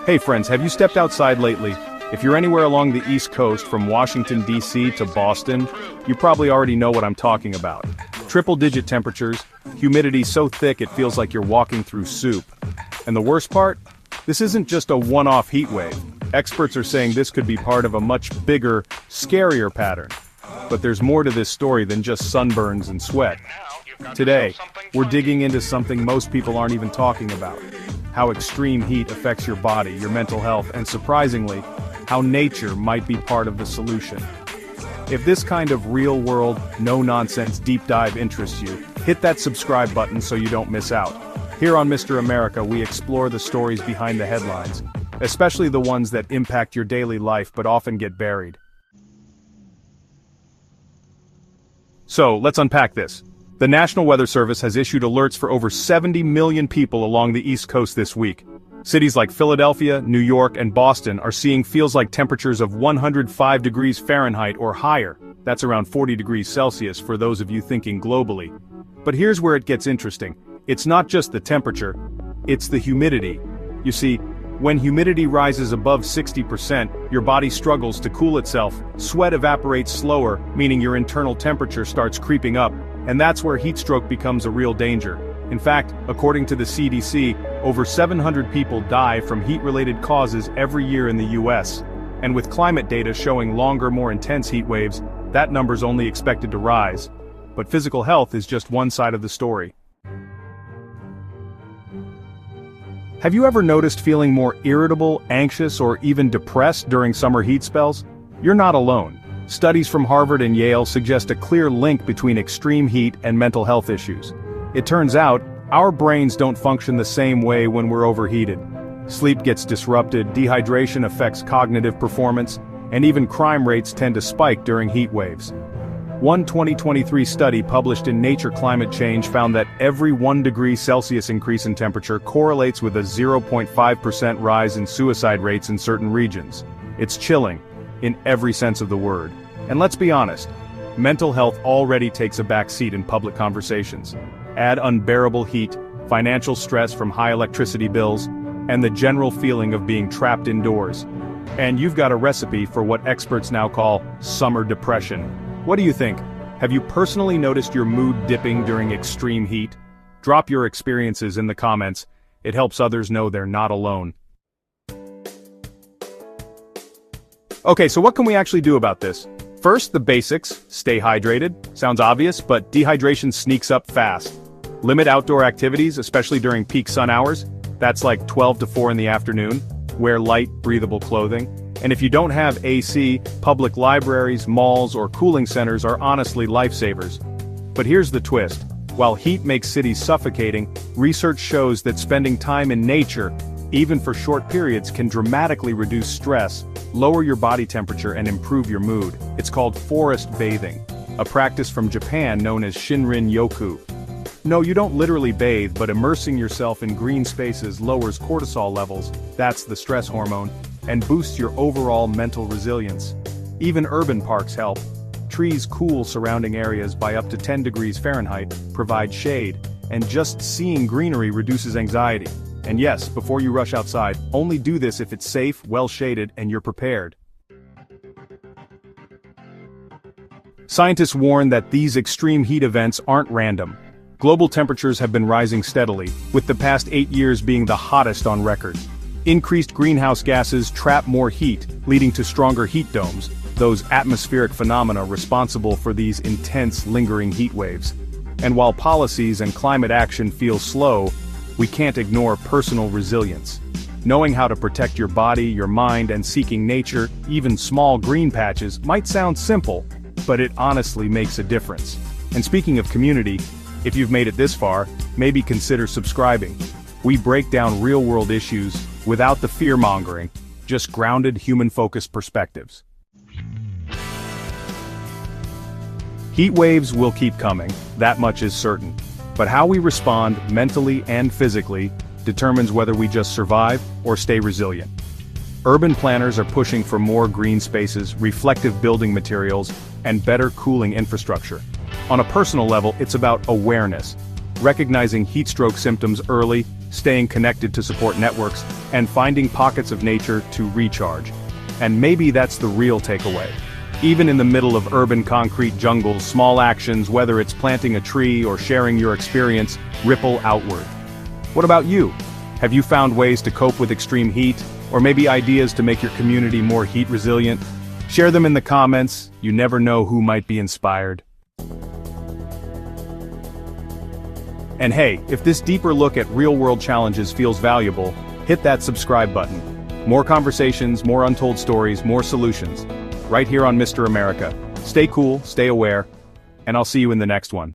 Hey friends, have you stepped outside lately? If you're anywhere along the East Coast from Washington, D.C. to Boston, you probably already know what I'm talking about. Triple-digit temperatures, humidity so thick it feels like you're walking through soup. And the worst part? This isn't just a one-off heat wave. Experts are saying this could be part of a much bigger, scarier pattern. But there's more to this story than just sunburns and sweat. Today, we're digging into something most people aren't even talking about. How extreme heat affects your body, your mental health, and surprisingly, how nature might be part of the solution. If this kind of real-world, no-nonsense deep dive interests you, hit that subscribe button so you don't miss out. Here on Mr. America, we explore the stories behind the headlines, especially the ones that impact your daily life but often get buried. So, let's unpack this. The National Weather Service has issued alerts for over 70 million people along the East Coast this week. Cities like Philadelphia, New York, and Boston are seeing feels-like temperatures of 105 degrees Fahrenheit or higher. That's around 40 degrees Celsius for those of you thinking globally. But here's where it gets interesting. It's not just the temperature, it's the humidity. You see, when humidity rises above 60%, your body struggles to cool itself, sweat evaporates slower, meaning your internal temperature starts creeping up, and that's where heat stroke becomes a real danger. In fact, according to the CDC, over 700 people die from heat-related causes every year in the US. And with climate data showing longer, more intense heat waves, that number's only expected to rise. But physical health is just one side of the story. Have you ever noticed feeling more irritable, anxious, or even depressed during summer heat spells? You're not alone. Studies from Harvard and Yale suggest a clear link between extreme heat and mental health issues. It turns out, our brains don't function the same way when we're overheated. Sleep gets disrupted, dehydration affects cognitive performance, and even crime rates tend to spike during heat waves. One 2023 study published in Nature Climate Change found that every 1 degree Celsius increase in temperature correlates with a 0.5% rise in suicide rates in certain regions. It's chilling, in every sense of the word. And let's be honest, mental health already takes a back seat in public conversations. Add unbearable heat, financial stress from high electricity bills, and the general feeling of being trapped indoors. And you've got a recipe for what experts now call summer depression. What do you think? Have you personally noticed your mood dipping during extreme heat? Drop your experiences in the comments. It helps others know they're not alone. Okay, so what can we actually do about this? First, the basics. Stay hydrated. Sounds obvious, but dehydration sneaks up fast. Limit outdoor activities, especially during peak sun hours. That's like 12 to 4 in the afternoon. Wear light, breathable clothing. And if you don't have AC, public libraries, malls, or cooling centers are honestly lifesavers. But here's the twist. While heat makes cities suffocating, research shows that spending time in nature, even for short periods, can dramatically reduce stress, lower your body temperature, and improve your mood. It's called forest bathing, a practice from Japan known as Shinrin-yoku. No, you don't literally bathe, but immersing yourself in green spaces lowers cortisol levels, that's the stress hormone, and boosts your overall mental resilience. Even urban parks help. Trees cool surrounding areas by up to 10 degrees Fahrenheit, provide shade, and just seeing greenery reduces anxiety. And yes, before you rush outside, only do this if it's safe, well-shaded, and you're prepared. Scientists warn that these extreme heat events aren't random. Global temperatures have been rising steadily, with the past 8 years being the hottest on record. Increased greenhouse gases trap more heat, leading to stronger heat domes, those atmospheric phenomena responsible for these intense, lingering heat waves. And while policies and climate action feel slow, we can't ignore personal resilience. Knowing how to protect your body, your mind, and seeking nature, even small green patches, might sound simple, but it honestly makes a difference. And speaking of community, if you've made it this far, maybe consider subscribing. We break down real-world issues without the fear-mongering, just grounded, human-focused perspectives. Heat waves will keep coming, that much is certain. But how we respond, mentally and physically, determines whether we just survive or stay resilient. Urban planners are pushing for more green spaces, reflective building materials, and better cooling infrastructure. On a personal level, it's about awareness. recognizing heatstroke symptoms early, staying connected to support networks, and finding pockets of nature to recharge. And maybe that's the real takeaway. Even in the middle of urban concrete jungles, small actions, whether it's planting a tree or sharing your experience, ripple outward. What about you? Have you found ways to cope with extreme heat, or maybe ideas to make your community more heat resilient? Share them in the comments. You never know who might be inspired. And hey, if this deeper look at real-world challenges feels valuable, hit that subscribe button. More conversations, more untold stories, more solutions. Right here on Mr. America. Stay cool, stay aware, and I'll see you in the next one.